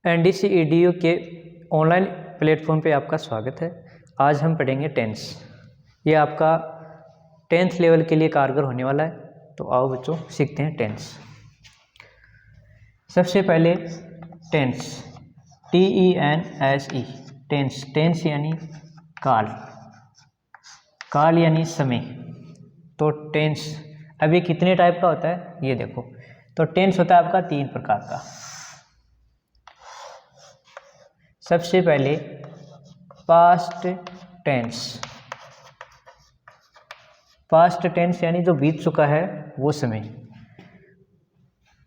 NDC-EDU के online platform पे आपका स्वागत है। आज हम पढ़ेंगे टेंस। ये आपका 10th लेवल के लिए कारगर होने वाला है। तो आओ बच्चों सीखते हैं टेंस। सबसे पहले टेंस, TENSE, टेंस। टेंस यानी काल, काल यानी समय। तो टेंस अभी कितने टाइप का होता है ये देखो। तो टेंस होता है आपका 3 प्रकार का। सबसे पहले पास्ट टेंस। पास्ट टेंस यानी जो बीत चुका है वो समय।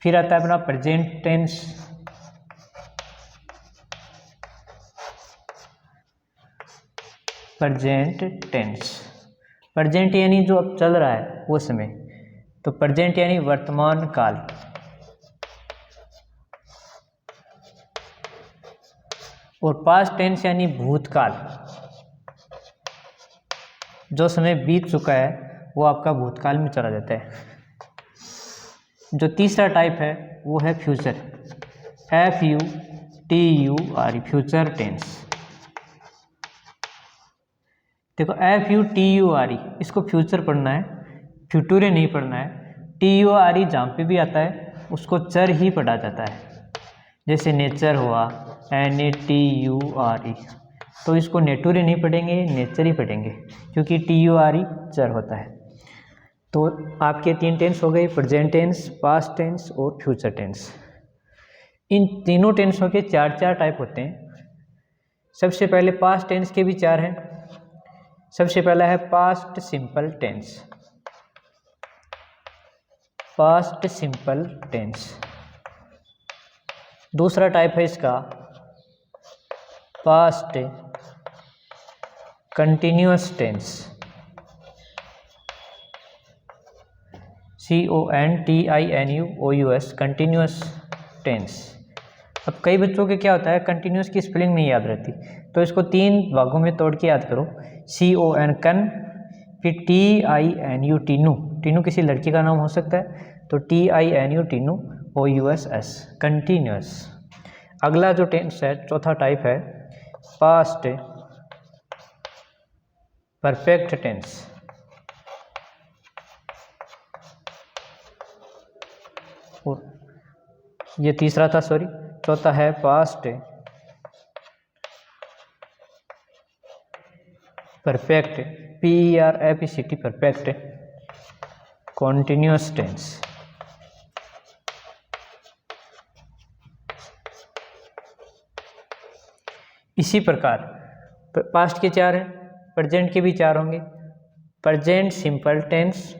फिर आता है अपना present tense. Present tense, present यानी जो अब चल रहा है वो समय। तो प्रेजेंट यानी वर्तमान काल। और पास्ट टेंस यानी भूतकाल, जो समय बीत चुका है वो आपका भूतकाल में चला जाता है। जो तीसरा टाइप है वो है फ्यूचर, FUTURE, फ्यूचर टेंस। देखो FUTURE, इसको फ्यूचर पढ़ना है, फ्यूटूरे नहीं पढ़ना है। TURE जहाँ पे भी आता है उसको चर ही पढ़ा जाता है। जैसे नेचर हुआ, NATURE, तो इसको नेटूरे नहीं पढ़ेंगे, नेचर ही पढ़ेंगे, क्योंकि TURE चर होता है। तो आपके 3 टेंस हो गए, प्रेजेंट टेंस, पास्ट टेंस और फ्यूचर टेंस। इन तीनों टेंसों के 4 टाइप होते हैं। सबसे पहले पास्ट टेंस के भी 4 हैं। सबसे पहला है past simple tense. Past simple tense. दूसरा टाइप है इसका past continuous tense, CONTINUOUS, continuous tense. अब कई बच्चों के क्या होता है, कंटिन्यूअस की स्पेलिंग नहीं याद रहती, तो इसको 3 भागों में तोड़ के याद करो। CON कन, फिर TINU टीनू, टीनू किसी लड़की का नाम हो सकता है, तो TINU टीनू, OUSS कंटिन्यूअस। अगला जो टेंस है, चौथा टाइप है पास्ट परफेक्ट टेंस। और ये तीसरा था, सॉरी, चौथा है past perfect, PERFECT, perfect continuous tense. इसी प्रकार पास्ट के 4 हैं, प्रेजेंट के भी 4 होंगे। Present simple tense,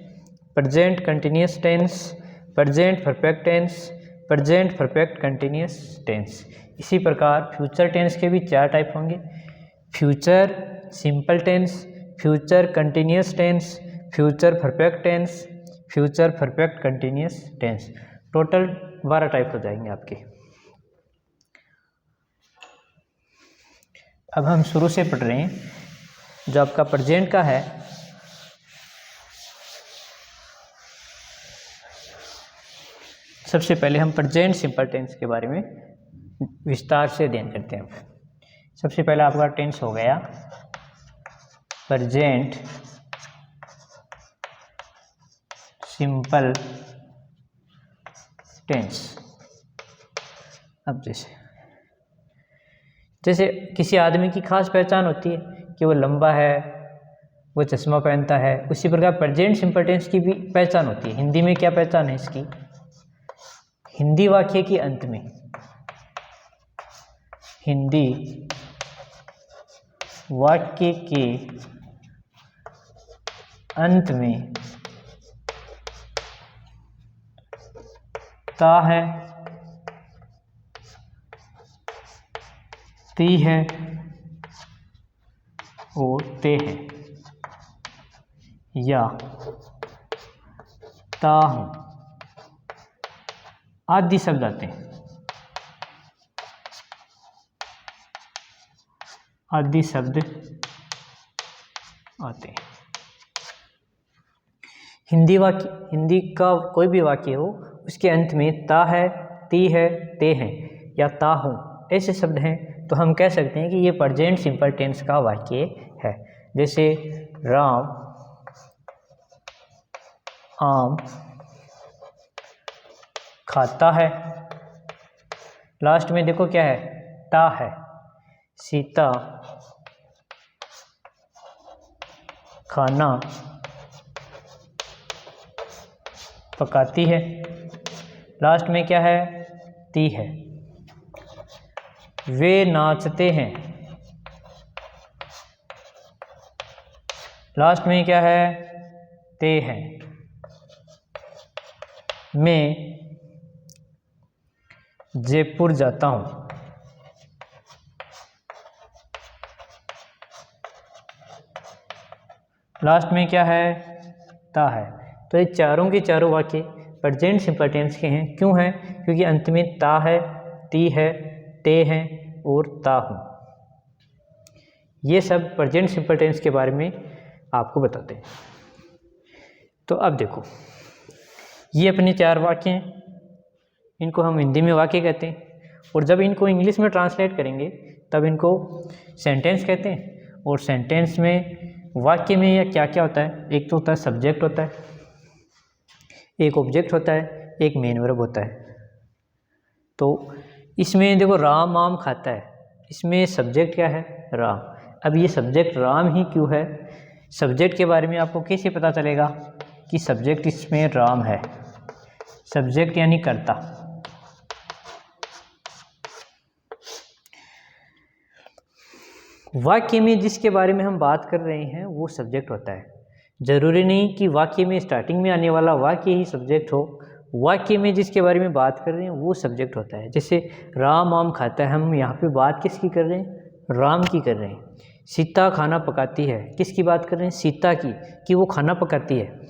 present continuous tense, present perfect tense, present perfect continuous tense. इसी प्रकार फ्यूचर टेंस के भी 4 टाइप होंगे, future simple tense, future continuous tense, future perfect tense, future perfect continuous tense. Total 12 type हो जाएंगे आपके। अब हम शुरू से पढ़ रहे हैं। जो आपका प्रेजेंट का है, सबसे पहले हम प्रेजेंट सिंपल टेंस के बारे में विस्तार से अध्ययन करते हैं। सबसे पहले आपका टेंस हो गया प्रेजेंट सिंपल टेंस। अब जैसे किसी आदमी की खास पहचान होती है कि वो लंबा है, वो चश्मा पहनता है, उसी प्रकार प्रेजेंट सिंपल टेंस की भी पहचान होती है। हिंदी में क्या पहचान है इसकी? हिंदी वाक्य के अंत में, हिंदी वाक्य के अंत में ता है, ती है और ते है, या ता हूं आदि शब्द आते हैं। आदि शब्द आते हैं। हिंदी का कोई भी वाक्य हो, उसके अंत में ता है, ती है, ते हैं या ता हूं ऐसे शब्द हैं तो हम कह सकते हैं कि ये प्रेजेंट सिंपल टेंस का वाक्य है। जैसे राम आम खाता है, लास्ट में देखो क्या है, ता है। सीता खाना पकाती है, लास्ट में क्या है, ती है। वे नाचते हैं, लास्ट में क्या है, ते हैं। मैं जयपुर जाता हूँ, लास्ट में क्या है, ता है। तो ये चारों के चारों वाक्य प्रेजेंट सिंपल टेंस के हैं। क्यों हैं? क्योंकि अंत में ता है, ती है, ते हैं और ता हूँ। ये सब प्रेजेंट सिंपल टेंस के बारे में आपको बताते हैं। तो अब देखो, ये अपने 4 वाक्य हैं, इनको हम हिंदी में वाक्य कहते हैं, और जब इनको इंग्लिश में ट्रांसलेट करेंगे तब इनको सेंटेंस कहते हैं। और सेंटेंस में वाक्य में या क्या क्या होता है, एक तो होता है सब्जेक्ट होता है, एक ऑब्जेक्ट होता है, एक मेन वर्ब होता है। तो इसमें देखो राम आम खाता है, इसमें सब्जेक्ट क्या है, राम। अब ये सब्जेक्ट राम ही क्यों है, सब्जेक्ट के बारे में आपको कैसे पता चलेगा कि सब्जेक्ट इसमें राम है। सब्जेक्ट यानी कर्ता। वाक्य में जिसके बारे में हम बात कर रहे हैं वो सब्जेक्ट होता है। ज़रूरी नहीं कि वाक्य में स्टार्टिंग में आने वाला वाक्य ही सब्जेक्ट हो, वाक्य में जिसके बारे में बात कर रहे हैं वो सब्जेक्ट होता है। जैसे राम आम खाता है, हम यहाँ पे बात किसकी कर रहे हैं, राम की कर रहे हैं। सीता खाना पकाती है, किसकी बात कर रहे हैं, सीता की, कि वो खाना पकाती है।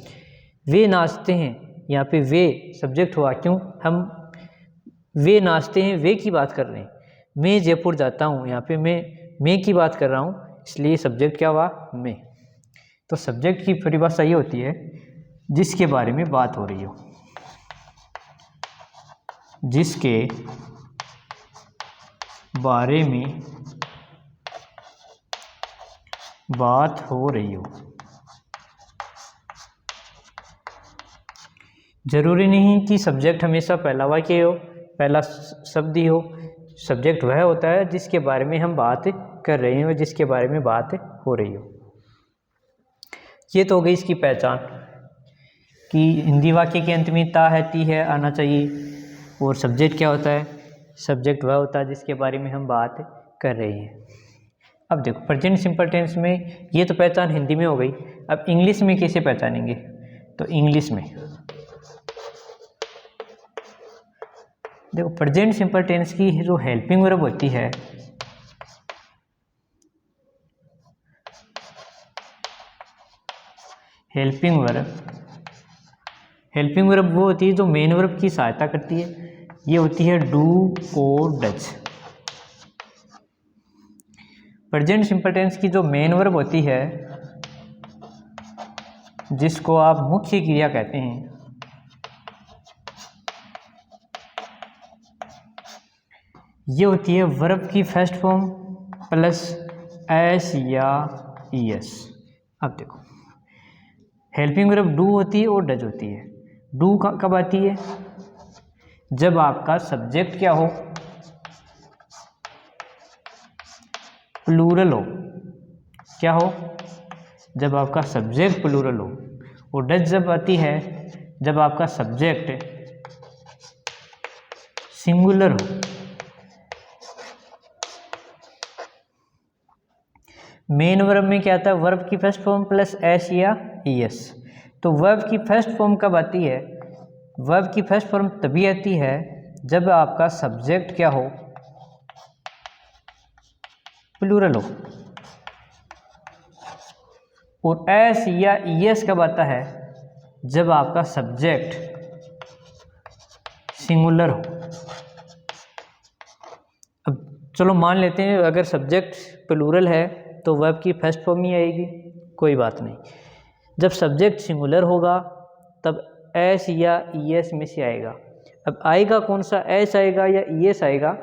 वे नाचते हैं, यहाँ पे वे सब्जेक्ट हुआ, क्यों, हम वे नाचते हैं वे की बात कर रहे हैं। मैं जयपुर जाता हूँ, यहाँ पे मैं की बात कर रहा हूँ, इसलिए सब्जेक्ट क्या हुआ, मैं। तो सब्जेक्ट की परिभाषा ये होती है जिसके बारे में बात हो रही हो, जिसके बारे में बात हो रही हो। जरूरी नहीं कि सब्जेक्ट हमेशा पहला वाक्य हो, पहला शब्द ही हो। सब्जेक्ट वह होता है जिसके बारे में हम बात कर रहे हैं और जिसके बारे में बात हो रही हो। ये तो हो गई इसकी पहचान कि हिंदी वाक्य के अंत में ता है, ती है आना चाहिए। और सब्जेक्ट क्या होता है, सब्जेक्ट वह होता है जिसके बारे में हम बात कर रहे हैं। अब देखो प्रेजेंट सिंपल टेंस में ये तो पहचान हिंदी में हो गई, अब इंग्लिश में कैसे पहचानेंगे। तो इंग्लिश में देखो प्रेजेंट सिंपल टेंस की जो हेल्पिंग वर्ब होती है, हेल्पिंग वर्ब वो होती है जो मेन वर्ब की सहायता करती है। ये होती है डू और डज। प्रेजेंट सिंपल टेंस की जो मेन वर्ब होती है, जिसको आप मुख्य क्रिया कहते हैं, ये होती है वर्ब की फर्स्ट फॉर्म प्लस एस या ईएस। अब देखो हेल्पिंग वर्ब डू होती है और डज होती है। डू कब आती है, जब आपका सब्जेक्ट क्या हो, प्लूरल हो। क्या हो, जब आपका सब्जेक्ट प्लूरल हो। और डज जब आती है जब आपका सब्जेक्ट सिंगुलर हो। मेन वर्ब में क्या आता है, वर्ब की फर्स्ट फॉर्म प्लस एस या ईएस। तो वर्ब की फर्स्ट फॉर्म कब आती है, वर्ब की फर्स्ट फॉर्म तभी आती है जब आपका सब्जेक्ट क्या हो, प्लूरल हो। और एस या ईएस कब आता है, जब आपका सब्जेक्ट सिंगुलर हो। अब चलो मान लेते हैं अगर सब्जेक्ट प्लूरल है तो वर्ब की फर्स्ट फॉर्म ही आएगी, कोई बात नहीं। जब सब्जेक्ट सिंगुलर होगा तब एस या ईएस में से आएगा। अब आएगा कौन सा, एस आएगा या ईएस आएगा,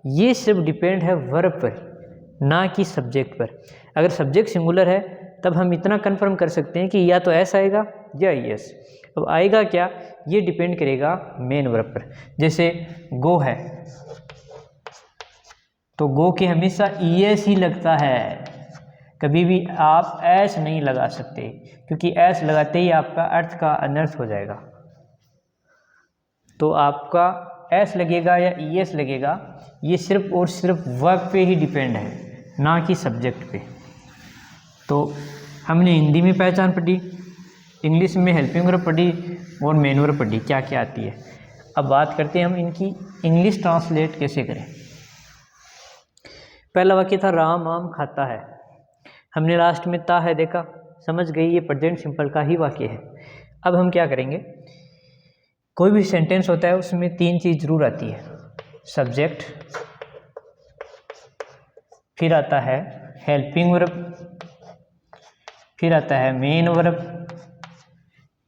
ये सिर्फ डिपेंड है वर्ब पर, ना कि सब्जेक्ट पर। अगर सब्जेक्ट सिंगुलर है तब हम इतना कंफर्म कर सकते हैं कि या तो एस आएगा या ईएस। अब आएगा क्या, ये डिपेंड करेगा मेन वर्ब पर। जैसे गो है तो गो के हमेशा ईएस ही लगता है, कभी भी आप एस नहीं लगा सकते, क्योंकि एस लगाते ही आपका अर्थ का अनर्थ हो जाएगा। तो आपका एस लगेगा या ईएस लगेगा, ये सिर्फ और सिर्फ वर्ब पे ही डिपेंड है, ना कि सब्जेक्ट पे। तो हमने हिंदी में पहचान पढ़ी, इंग्लिश में हेल्पिंग वर्ब पढ़ी और मेन वर्ब पढ़ी क्या क्या आती है। अब बात करते हैं हम इनकी इंग्लिश ट्रांसलेट कैसे करें। पहला वाक्य था राम आम खाता है, हमने लास्ट में ता है देखा, समझ गई ये प्रेजेंट सिंपल का ही वाक्य है। अब हम क्या करेंगे, कोई भी सेंटेंस होता है उसमें तीन चीज़ जरूर आती है, सब्जेक्ट, फिर आता है हेल्पिंग वर्ब, फिर आता है मेन वर्ब,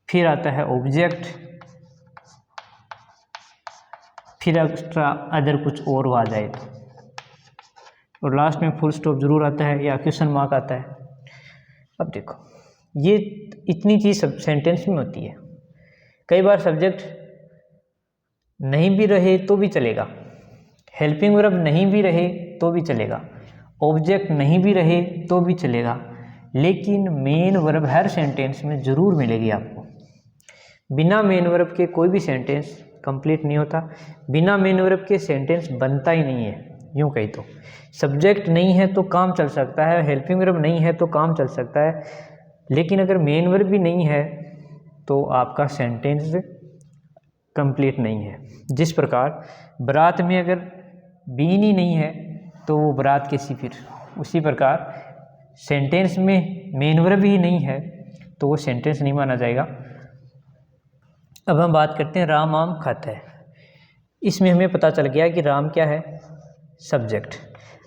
फिर आता है ऑब्जेक्ट, फिर एक्स्ट्रा अदर कुछ और आ जाए तो, और लास्ट में फुल स्टॉप जरूर आता है या क्वेश्चन मार्क आता है। अब देखो ये इतनी चीज़ सब सेंटेंस में होती है। कई बार सब्जेक्ट नहीं भी रहे तो भी चलेगा, हेल्पिंग वर्ब नहीं भी रहे तो भी चलेगा, ऑब्जेक्ट नहीं भी रहे तो भी चलेगा, लेकिन मेन वर्ब हर सेंटेंस में ज़रूर मिलेगी आपको। बिना मेन वर्ब के कोई भी सेंटेंस कंप्लीट नहीं होता, बिना मेन वर्ब के सेंटेंस बनता ही नहीं है। यूँ कही तो सब्जेक्ट नहीं है तो काम चल सकता है, हेल्पिंग वर्ब नहीं है तो काम चल सकता है, लेकिन अगर मेन वर्ब भी नहीं है तो आपका सेंटेंस कंप्लीट नहीं है। जिस प्रकार बारात में अगर बीन ही नहीं है तो वो बारात कैसी, फिर उसी प्रकार सेंटेंस में मेन वर्ब ही नहीं है तो वो सेंटेंस नहीं माना जाएगा। अब हम बात करते हैं राम आम खाता है। इसमें हमें पता चल गया कि राम क्या है, सब्जेक्ट।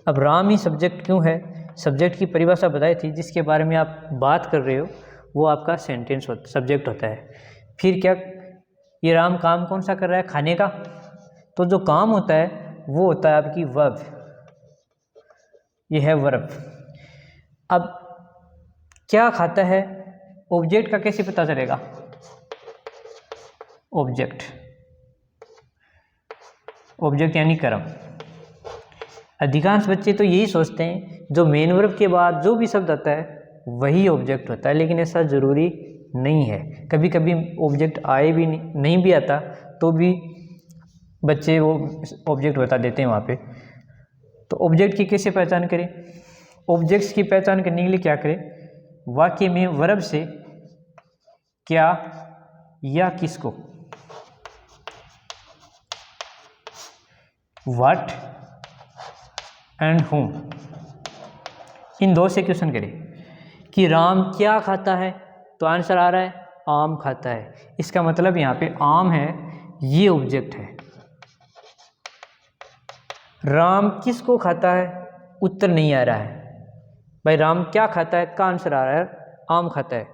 अब राम ही सब्जेक्ट क्यों है, सब्जेक्ट की परिभाषा बताई थी, जिसके बारे में आप बात कर रहे हो वो आपका सेंटेंस सब्जेक्ट होता है। फिर क्या, ये राम काम कौन सा कर रहा है, खाने का, तो जो काम होता है वो होता है आपकी वर्ब, ये है वर्ब। अब क्या खाता है, ऑब्जेक्ट का कैसे पता चलेगा, ऑब्जेक्ट, ऑब्जेक्ट यानी कर्म। अधिकांश बच्चे तो यही सोचते हैं जो मेन वर्ब के बाद जो भी शब्द आता है वही ऑब्जेक्ट होता है, लेकिन ऐसा ज़रूरी नहीं है। कभी कभी ऑब्जेक्ट आए भी नहीं भी आता तो भी बच्चे वो ऑब्जेक्ट बता देते हैं वहाँ पे। तो ऑब्जेक्ट की कैसे पहचान करें, ऑब्जेक्ट्स की पहचान करने के लिए क्या करें, वाक्य में वर्ब से क्या या किसको, व्हाट एंड whom, इन दो से क्वेश्चन करें कि राम क्या खाता है, तो आंसर आ रहा है आम खाता है। इसका मतलब यहाँ पे आम है, ये ऑब्जेक्ट है। राम किसको खाता है, उत्तर नहीं आ रहा है भाई, राम क्या खाता है का आंसर आ रहा है आम खाता है।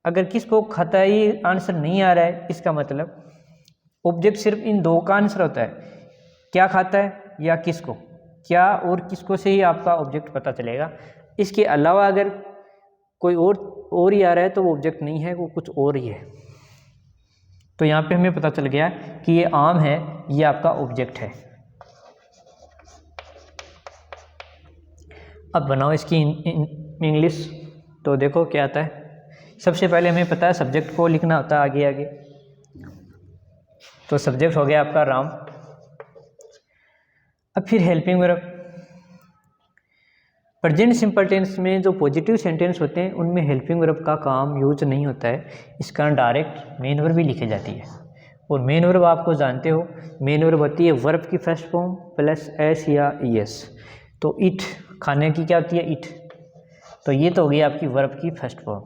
अगर किसको खाता है ये आंसर नहीं आ रहा है, इसका मतलब ऑब्जेक्ट सिर्फ इन दो का आंसर होता है, क्या खाता है या किसको। क्या और किसको से ही आपका ऑब्जेक्ट पता चलेगा, इसके अलावा अगर कोई और ही आ रहा है तो वो ऑब्जेक्ट नहीं है, वो कुछ और ही है। तो यहाँ पे हमें पता चल गया कि ये आम है, ये आपका ऑब्जेक्ट है। अब बनाओ इसकी इंग्लिश, तो देखो क्या आता है। सबसे पहले हमें पता है सब्जेक्ट को लिखना होता है आगे आगे, तो सब्जेक्ट हो गया आपका राम। अब फिर helping verb. Present simple tense में जो पॉजिटिव सेंटेंस होते हैं उनमें हेल्पिंग वर्ब का काम यूज नहीं होता है, इस कारण डायरेक्ट मेन वर्ब भी लिखी जाती है। और मेन वर्ब आपको जानते हो, मेन वर्ब होती है वर्ब की फर्स्ट फॉर्म प्लस एस या ईएस। तो इट, खाने की क्या होती है इट, तो ये तो हो गई आपकी वर्ब की फर्स्ट फॉर्म।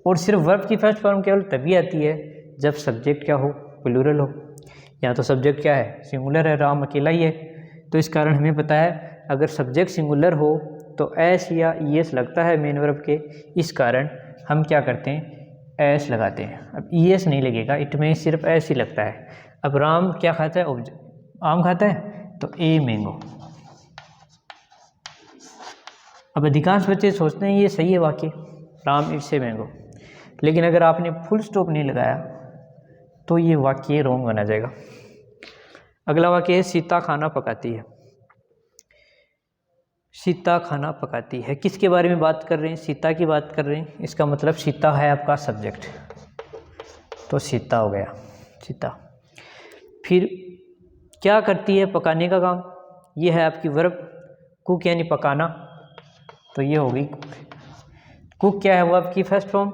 और सिर्फ वर्ब की फर्स्ट फॉर्म केवल तभी आती है जब सब्जेक्ट क्या हो, प्लूरल हो। यहाँ तो सब्जेक्ट क्या है, सिंगुलर है, राम अकेला ही है। तो इस कारण हमें पता है अगर सब्जेक्ट सिंगुलर हो तो एस या ईएस लगता है मेन वर्ब के, इस कारण हम क्या करते हैं एस लगाते हैं। अब ईएस नहीं लगेगा, इट में सिर्फ एस ही लगता है। अब राम क्या खाता है, आम खाता है, तो ए मैंगो। अब अधिकांश बच्चे सोचते हैं ये सही है वाक्य, राम इट्स ए मैंगो, लेकिन अगर आपने फुल स्टॉप नहीं लगाया तो ये वाक्य रॉन्ग बना जाएगा। अगला वाक्य है सीता खाना पकाती है। सीता खाना पकाती है, किसके बारे में बात कर रहे हैं? सीता की बात कर रहे हैं। इसका मतलब सीता है आपका सब्जेक्ट, तो सीता हो गया सीता। फिर क्या करती है? पकाने का काम। ये है आपकी वर्ब। कुक यानी पकाना, तो ये हो गई कुक। कुक क्या है? वर्ब की फर्स्ट फॉर्म,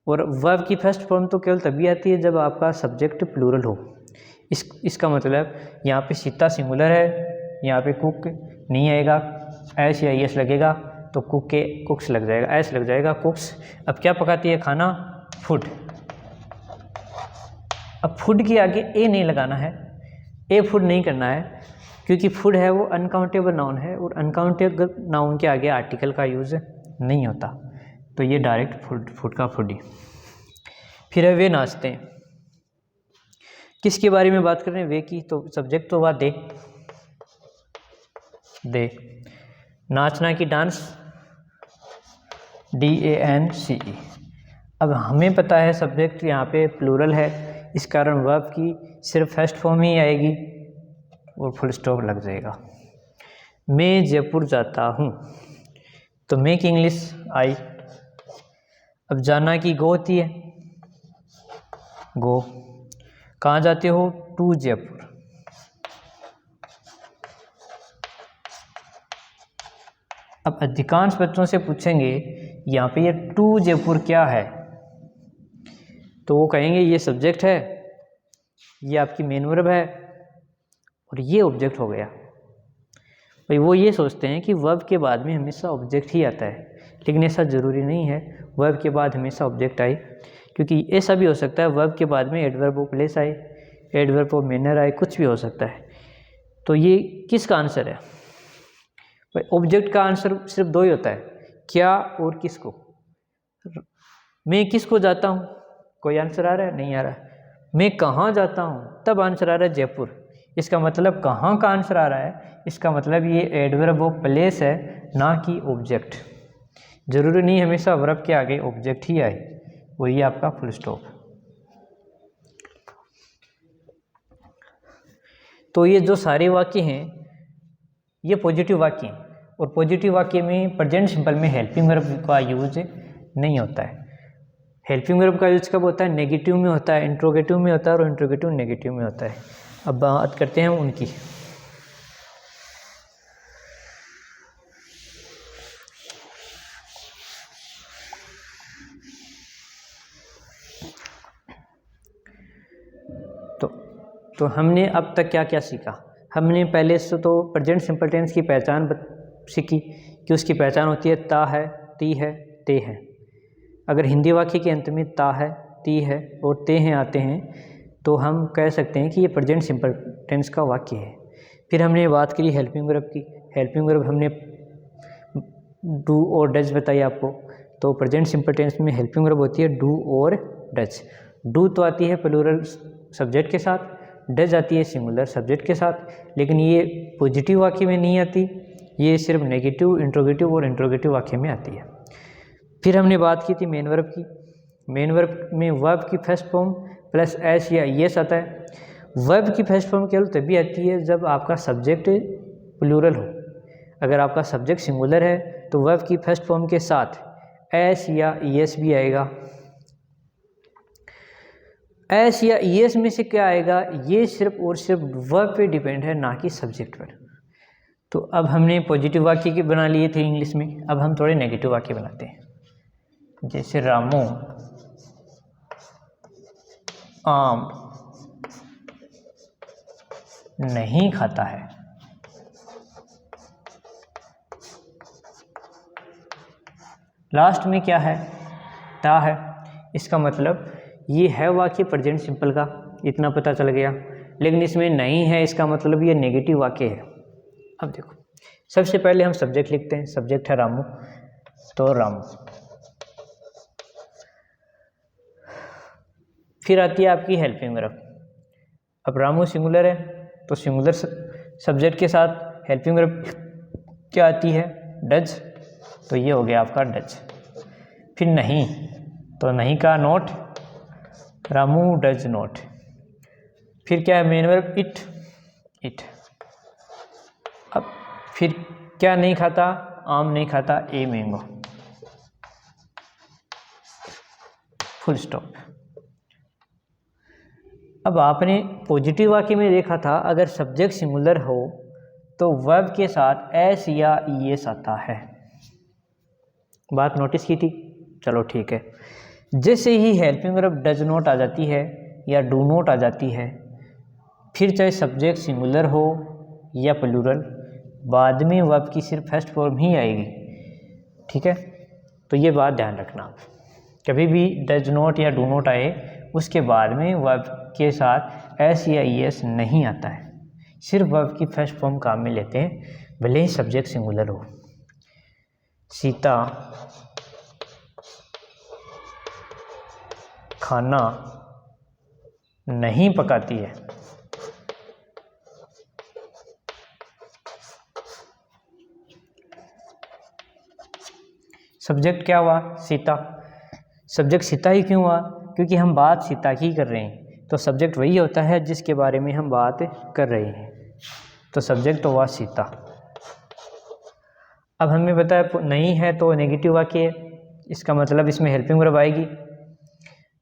और वर्ब की फर्स्ट फॉर्म तो केवल तभी आती है जब आपका सब्जेक्ट प्लूरल हो। इसका मतलब यहाँ पे सीता सिंगुलर है, यहाँ पे कुक नहीं आएगा, एस या एस लगेगा तो कुक के कुक्स लग जाएगा, एस लग जाएगा कुक्स। अब क्या पकाती है? खाना, फूड। अब फूड के आगे ए नहीं लगाना है, ए फूड नहीं करना है, क्योंकि फूड है वो अनकाउंटेबल नाउन है और अनकाउंटेबल नाउन के आगे आर्टिकल का यूज़ नहीं होता, तो ये डायरेक्ट फूड का फूडी। फिर है वे नाचते हैं। किसके बारे में बात कर रहे हैं? वे की, तो सब्जेक्ट तो हुआ दे। नाचना की डांस, DANCE। अब हमें पता है सब्जेक्ट यहाँ पे प्लूरल है, इस कारण वर्ब की सिर्फ फर्स्ट फॉर्म ही आएगी और फुल स्टॉप लग जाएगा। मैं जयपुर जाता हूँ, तो मैं की इंग्लिश आई। अब जाना की गो होती है, गो। कहाँ जाते हो? टू जयपुर। अब अधिकांश बच्चों से पूछेंगे यहाँ पे ये टू जयपुर क्या है, तो वो कहेंगे ये सब्जेक्ट है, ये आपकी मेन वर्ब है और ये ऑब्जेक्ट हो गया। भाई वो ये सोचते हैं कि वर्ब के बाद में हमेशा ऑब्जेक्ट ही आता है, लेकिन ऐसा ज़रूरी नहीं है वर्ब के बाद हमेशा ऑब्जेक्ट आए, क्योंकि ऐसा भी हो सकता है वर्ब के बाद में एडवर्ब ऑफ प्लेस आए, एडवर्ब ऑफ मैनर आए, कुछ भी हो सकता है। तो ये किसका आंसर है? ऑब्जेक्ट का आंसर सिर्फ दो ही होता है, क्या और किसको। मैं किसको जाता हूँ, कोई आंसर आ रहा है? नहीं आ रहा है। मैं कहाँ जाता हूँ, तब आंसर आ रहा है जयपुर। इसका मतलब कहाँ का आंसर आ रहा है, इसका मतलब ये एडवर्ब ऑफ प्लेस है, ना कि ऑब्जेक्ट। जरूरी नहीं हमेशा वर्ब के आगे ऑब्जेक्ट ही आए, वही आपका फुल स्टॉप। तो ये जो सारे वाक्य हैं ये पॉजिटिव वाक्य हैं, और पॉजिटिव वाक्य में प्रेजेंट सिंपल में हेल्पिंग वर्ब का यूज नहीं होता है। हेल्पिंग वर्ब का यूज कब होता है? नेगेटिव में होता है, इंट्रोगेटिव में होता है, और इंट्रोगेटिव नेगेटिव में होता है। अब बात करते हैं उनकी। तो हमने अब तक क्या क्या सीखा? हमने पहले से तो प्रेजेंट सिंपल टेंस की पहचान सीखी कि उसकी पहचान होती है ता है, ती है, ते है। अगर हिंदी वाक्य के अंत में ता है, ती है और ते हैं आते हैं तो हम कह सकते हैं कि ये प्रेजेंट सिंपल टेंस का वाक्य है। फिर हमने बात करी हेल्पिंग वर्ब की। हेल्पिंग वर्ब हमने डू और डज बताई आपको। तो प्रेजेंट सिंपल टेंस में हेल्पिंग वर्ब होती है डू और डज। डू तो आती है प्लूरल सब्जेक्ट के साथ, डज आती है सिंगुलर सब्जेक्ट के साथ, लेकिन ये पॉजिटिव वाक्य में नहीं आती, ये सिर्फ नेगेटिव, इंट्रोगेटिव और इंट्रोगेटिव वाक्य में आती है। फिर हमने बात की थी मेन वर्ब की। मेन वर्ब में वर्ब की फर्स्ट फॉर्म प्लस एस या एस आता है। वर्ब की फर्स्ट फॉर्म केवल तभी आती है जब आपका सब्जेक्ट प्लूरल हो। अगर आपका सब्जेक्ट सिंगुलर है तो वर्ब की फर्स्ट फॉर्म के साथ एस या एस भी आएगा। एस या एस में से क्या आएगा, ये सिर्फ और सिर्फ वर्ब पे डिपेंड है, ना कि सब्जेक्ट पर। तो अब हमने पॉजिटिव वाक्य के बना लिए थे इंग्लिश में, अब हम थोड़े नेगेटिव वाक्य बनाते हैं। जैसे रामू आम नहीं खाता है। लास्ट में क्या है? ता है। इसका मतलब ये है वाक्य प्रेजेंट सिंपल का, इतना पता चल गया। लेकिन इसमें नहीं है, इसका मतलब ये नेगेटिव वाक्य है। अब देखो, सबसे पहले हम सब्जेक्ट लिखते हैं। सब्जेक्ट है रामू, तो रामू। फिर आती है आपकी हेल्पिंग वर्ब। अब रामू सिंगुलर है तो सिंगुलर सब्जेक्ट के साथ हेल्पिंग वर्ब क्या आती है, डज, तो ये हो गया आपका डज। फिर नहीं, तो नहीं का नोट, रामू डज नोट। फिर क्या है मेन वर्ब, इट, इट। अब फिर क्या नहीं खाता, आम नहीं खाता, ए मैंगो, फुल स्टॉप। अब आपने पॉजिटिव वाक्य में देखा था अगर सब्जेक्ट सिंगुलर हो तो वर्ब के साथ एस या ईएस आता है, बात नोटिस की थी। चलो ठीक है, जैसे ही हेल्पिंग वर्ब डज नॉट आ जाती है या डू नॉट आ जाती है, फिर चाहे सब्जेक्ट सिंगुलर हो या प्लूरल, बाद में वर्ब की सिर्फ फर्स्ट फॉर्म ही आएगी, ठीक है। तो ये बात ध्यान रखना, कभी भी डज नॉट या डू नॉट आए उसके बाद में वर्ब के साथ एस या ईएस नहीं आता है, सिर्फ वर्ब की फर्स्ट फॉर्म काम में लेते हैं, भले ही सब्जेक्ट सिंगुलर हो। सीता खाना नहीं पकाती है, सब्जेक्ट क्या हुआ, सीता। सब्जेक्ट सीता ही क्यों हुआ, क्योंकि हम बात सीता की कर रहे हैं, तो सब्जेक्ट वही होता है जिसके बारे में हम बात कर रहे हैं, तो सब्जेक्ट तो हुआ सीता। अब हमें पता है नहीं है तो नेगेटिव वाक्य है, इसका मतलब इसमें हेल्पिंग वर्ब आएगी,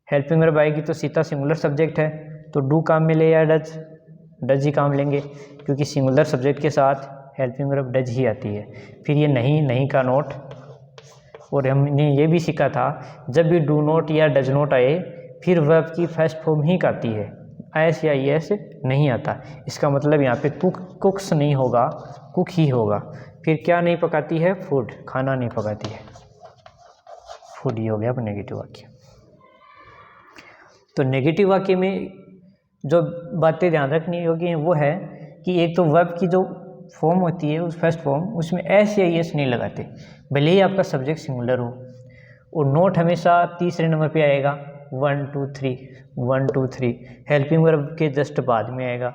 हेल्पिंग वर्ब आएगी तो सीता सिंगुलर सब्जेक्ट है, तो डू काम में ले या डज, डज ही काम लेंगे, क्योंकि सिंगुलर सब्जेक्ट के साथ हेल्पिंग वर्ब डज ही आती है। फिर ये नहीं, नहीं का नोट, और हमने ये भी सीखा था जब भी डू नोट या डज नोट आए फिर वर्ब की फर्स्ट फॉर्म ही आती है, एस या एस नहीं आता, इसका मतलब यहाँ पे कुक्स नहीं होगा, कुक ही होगा। फिर क्या नहीं पकाती है, फूड, खाना नहीं पकाती है, फूड ही हो गया अब नेगेटिव वाक्य। तो नेगेटिव वाक्य में जो बातें ध्यान रखनी होगी वो है कि एक तो वर्ब की जो फॉर्म होती है उस फर्स्ट फॉर्म, उसमें एस या एस नहीं लगाते, भले ही आपका सब्जेक्ट सिंगुलर हो, और नोट हमेशा तीसरे नंबर पे आएगा, 1 2 3, 1 2 3, हेल्पिंग वर्ब के जस्ट बाद में आएगा,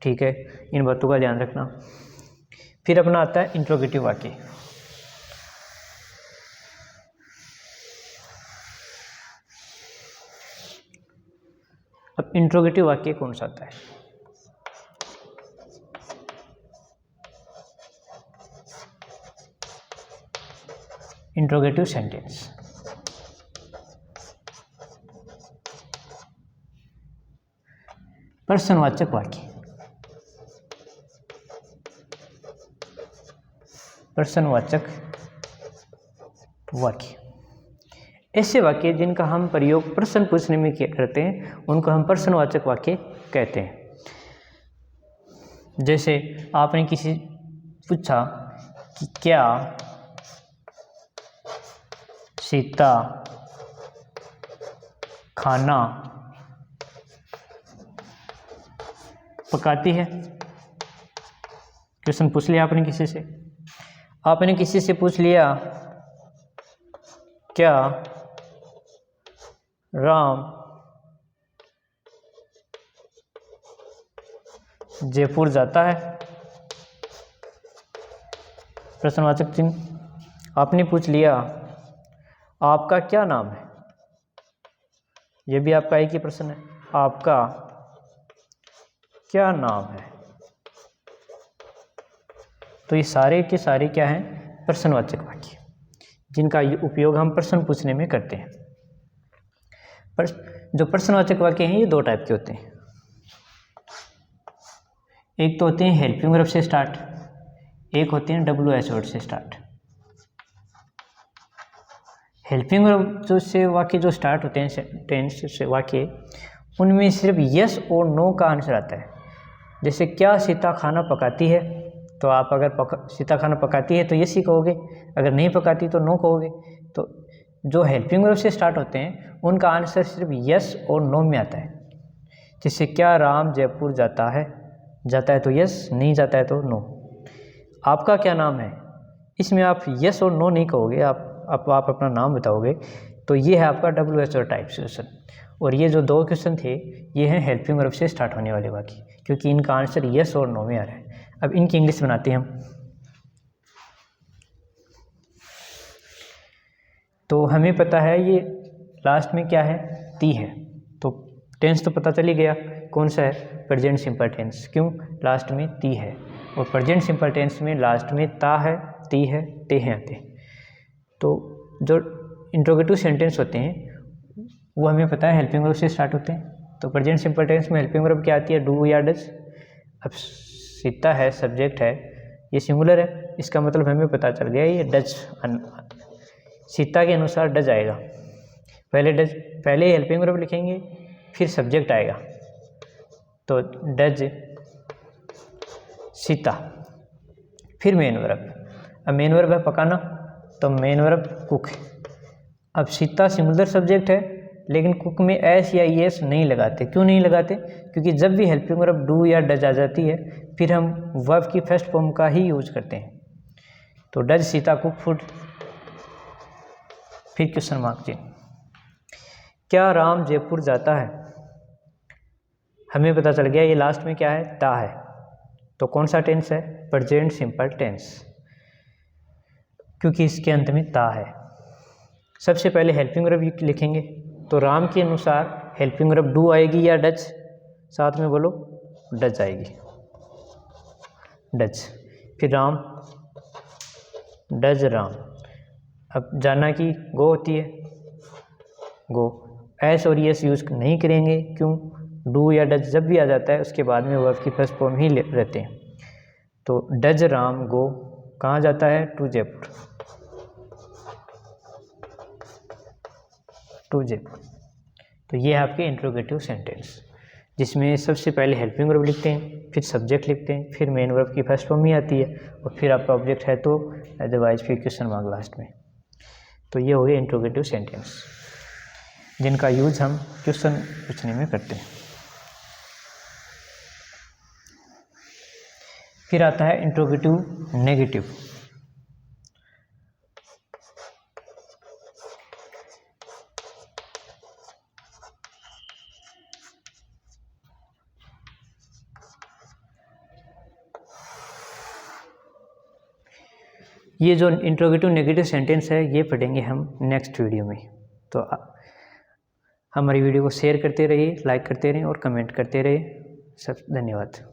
ठीक है, इन बातों का ध्यान रखना। फिर अपना आता है इंट्रोगेटिव वाक्य। अब इंट्रोगेटिव वाक्य कौन सा आता है, इंट्रोगेटिव सेंटेंस। प्रश्नवाचक वाक्य, प्रश्नवाचक वाक्य ऐसे वाक्य जिनका हम प्रयोग प्रश्न पूछने में करते हैं उनको हम प्रश्नवाचक वाक्य कहते हैं। जैसे आपने किसी पूछा कि क्या सीता खाना पकाती है, क्वेश्चन पूछ लिया आपने किसी से। आपने किसी से पूछ लिया क्या राम जयपुर जाता है, प्रश्नवाचक चिन्ह। आपने पूछ लिया आपका क्या नाम है, यह भी आपका एक ही प्रश्न है, आपका क्या नाम है। तो ये सारे के सारे क्या हैं, प्रश्नवाचक वाक्य, जिनका उपयोग हम प्रश्न पूछने में करते हैं। पर जो प्रश्नवाचक वाक्य हैं ये दो टाइप के होते हैं, एक तो होते हैं हेल्पिंग वर्ब से स्टार्ट, एक होते हैं WH वर्ड से स्टार्ट। हेल्पिंग वर्ब जो से वाक्य जो स्टार्ट होते हैं टेंस से वाक्य, उनमें सिर्फ यस और नो का आंसर आता है। जैसे क्या सीता खाना पकाती है, तो आप अगर सीता खाना पकाती है तो यस ही कहोगे, अगर नहीं पकाती तो नो कहोगे। तो जो हेल्पिंग वर्ब से स्टार्ट होते हैं उनका आंसर सिर्फ यस और नो में आता है। जैसे क्या राम जयपुर जाता है तो यस, नहीं जाता है तो नो। आपका क्या नाम है, इसमें आप यस और नो नहीं कहोगे, आप अपना नाम बताओगे। तो ये है आपका WH टाइप क्वेश्चन। और ये जो दो क्वेश्चन थे ये हैं हेल्पिंग वर्ब से स्टार्ट होने वाले वाक्य, क्योंकि इनका आंसर यस और नो में आ रहा है। अब इनकी इंग्लिश बनाते हैं हम। तो हमें पता है ये लास्ट में क्या है, ती है, तो टेंस तो पता चल ही गया कौन सा है, प्रेजेंट सिंपल टेंस। क्यों, लास्ट में ती है, और प्रेजेंट सिंपल टेंस में लास्ट में ता है, ती है, ते हैं आते। तो जो इंट्रोगेटिव सेंटेंस होते हैं वो हमें पता है हेल्पिंग वर्ब से स्टार्ट होते हैं। तो प्रेजेंट सिंपल टेंस में हेल्पिंग वर्ब क्या आती है, डू या डज। अब सीता है, सब्जेक्ट है, ये सिंगुलर है, इसका मतलब हमें पता चल गया ये डज, सीता के अनुसार डज आएगा। पहले हेल्पिंग वर्ब लिखेंगे, फिर सब्जेक्ट आएगा, तो डज सीता, फिर मेन वर्ब। अब मेन वर्ब है पकाना, तो मेन वर्ब कुक। अब सीता सिंगुलर सब्जेक्ट है, लेकिन कुक में एस या ईएस नहीं लगाते। क्यों नहीं लगाते, क्योंकि जब भी हेल्पिंग वर्ब डू या डज आ जाती है फिर हम वर्ब की फर्स्ट फॉर्म का ही यूज करते हैं। तो डज सीता कुक फूड, फिर क्वेश्चन मार्क जी, क्या राम जयपुर जाता है। हमें पता चल गया ये लास्ट में क्या है, ता है, तो कौन सा टेंस है, प्रेजेंट सिंपल टेंस, क्योंकि इसके अंत में ता है। सबसे पहले हेल्पिंग वर्ब लिखेंगे, तो राम के अनुसार हेल्पिंग वर्ब डू आएगी या डज, साथ में बोलो डज आएगी, डज। फिर राम, डज राम। अब जाना कि गो होती है, गो। एस और यस यूज़ नहीं करेंगे, क्यों, डू या डज जब भी आ जाता है उसके बाद में वर्ब की फर्स्ट फॉर्म ही रहते हैं। तो डज राम गो, कहाँ जाता है, टू जयपुर, टू जयपुर। तो ये है आपके इंट्रोगेटिव सेंटेंस, जिसमें सबसे पहले हेल्पिंग वर्ब लिखते हैं, फिर सब्जेक्ट लिखते हैं, फिर मेन वर्ब की फर्स्ट फॉर्म ही आती है, और फिर आपका ऑब्जेक्ट है तो अदरवाइज फिर क्वेश्चन मार्क लास्ट में। तो ये हो गए इंट्रोगेटिव सेंटेंस, जिनका यूज हम क्वेश्चन पूछने में करते हैं। फिर आता है इंट्रोगेटिव नेगेटिव। ये जो इंट्रोगेटिव नेगेटिव सेंटेंस है ये पढ़ेंगे हम नेक्स्ट वीडियो में। तो हमारी वीडियो को शेयर करते रहिए, लाइक करते रहें और कमेंट करते रहिए। सब धन्यवाद।